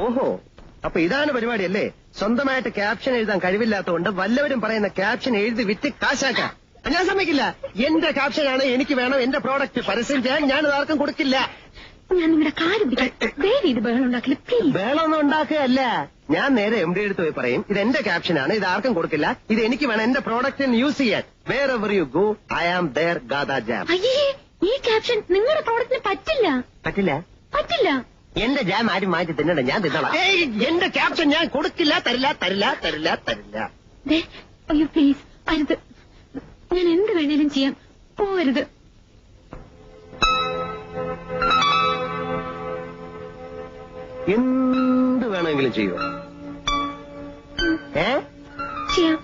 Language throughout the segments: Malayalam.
ഓഹോ, അപ്പൊ ഇതാണ് പരിപാടിയല്ലേ? സ്വന്തമായിട്ട് ക്യാപ്ഷൻ എഴുതാൻ കഴിവില്ലാത്തതുകൊണ്ട് വല്ലവരും പറയുന്ന ക്യാപ്ഷൻ എഴുതി വിറ്റ് കാശാക്കാം. ഞാൻ സമ്മതിക്കില്ല. എന്റെ ക്യാപ്ഷനാണ് എനിക്ക് വേണം. എന്റെ പ്രോഡക്റ്റ് പരസ്യം ചെയ്യാൻ ഞാൻ ആർക്കും കൊടുക്കില്ല. ഞാൻ നിങ്ങളുടെ കാല് പിടിക്കാം. ബഹളം ഉണ്ടാക്കില്ല പ്ലീസ്. ബഹളമൊന്നും ഉണ്ടാക്കുകയല്ല. ഞാൻ നേരെ MD എടുത്ത് പോയി പറയും, ഇത് എന്റെ ക്യാപ്ഷനാണ്, ഇത് ആർക്കും കൊടുക്കില്ല, ഇത് എനിക്ക് വേണം എന്റെ പ്രോഡക്റ്റിന് യൂസ് ചെയ്യാൻ. Wherever you go I am there ഗാദാ ജാം. അയ്യേ, ഈ ക്യാപ്ഷൻ നിങ്ങളുടെ പ്രോഡക്റ്റിന് പറ്റില്ല. പറ്റില്ല? പറ്റില്ല. എന്റെ ജാം ആരും മാറ്റി തിന്നണ്ട, ഞാൻ തിന്നോളാം. എന്റെ ക്യാപ്ഷൻ ഞാൻ കൊടുക്കില്ല. തരില്ല തരില്ല തരില്ല തരില്ല. അയ്യോ പ്ലീസ്, അരുത്. ഞാൻ എന്ത് വേണേലും ചെയ്യാം, പോവരുത്. എന്ത് വേണമെങ്കിലും ചെയ്യുമോ? ചെയ്യാം.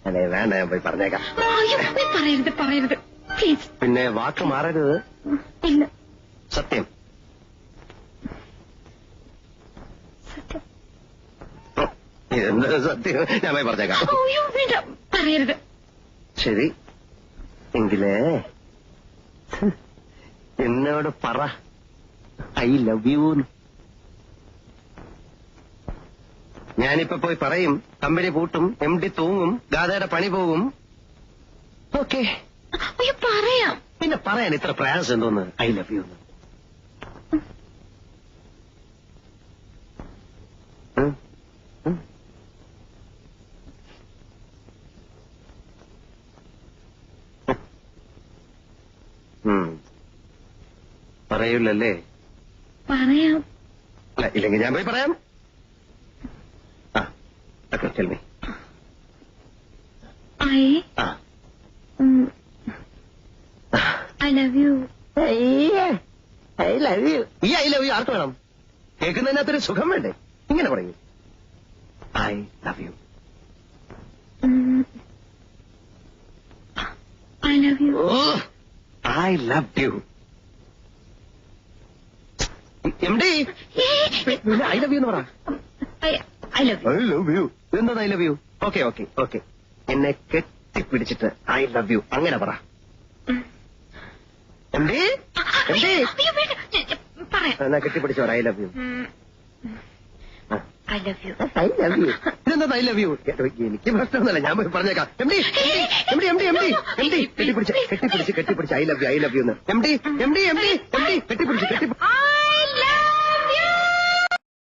അല്ലേ, വേണ്ട, ഞാൻ പോയി പറഞ്ഞേക്കാം. അയ്യോ പറയരുത് പറയരുത് പ്ലീസ്. പിന്നെ വാക്ക് മാറരുത്. ഇല്ല. സത്യം? സത്യം. എന്താ സത്യം? ഞാൻ പോയി പറഞ്ഞേക്കാം. അയ്യോ വേണ്ട, പറയരുത്. ശരി, എങ്കിലേ എന്നോട് പറ ഐ ലവ് യു. ഞാനിപ്പോ പോയി പറയും, കമ്പനി പൂട്ടും, MD തൂങ്ങും, ഗാഥയുടെ പണി പോകും. ഓക്കെ. അയ്യോ പറയാം. പിന്നെ പറയാൻ ഇത്ര പ്രയാസം എന്തോന്ന്? I love you. പറയൂലല്ലേ? പറയാം. അല്ല, ഇല്ലെങ്കിൽ ഞാൻ പോയി പറയാം. Tell me. I love you. I love you. ഈ ഐ ലവ് യു ആർക്ക് വേണം? കേൾക്കുന്നതിനകത്തൊരു സുഖം വേണ്ടേ? ഇങ്ങനെ പറയൂ, I love you. I love you. I love you. MD, I love you എന്ന് പറ. I love you. I love you. എന്താ I love you? Okay okay okay. എന്നെ കെട്ടിപ്പിടിച്ചിട്ട് ഐ ലവ് യു അങ്ങനെ പറ. MD, എന്നാ കെട്ടിപ്പിടിച്ചോ I love you. I love you. I love you. ഇതെന്താ ഐ ലവ് യു? എനിക്ക് പ്രശ്നമൊന്നുമല്ല, ഞാൻ പോയി പറഞ്ഞേക്കാം. MD കെട്ടിപ്പിടിച്ച് I love U I love you എന്ന്. MD കെട്ടിപ്പിടിച്ച്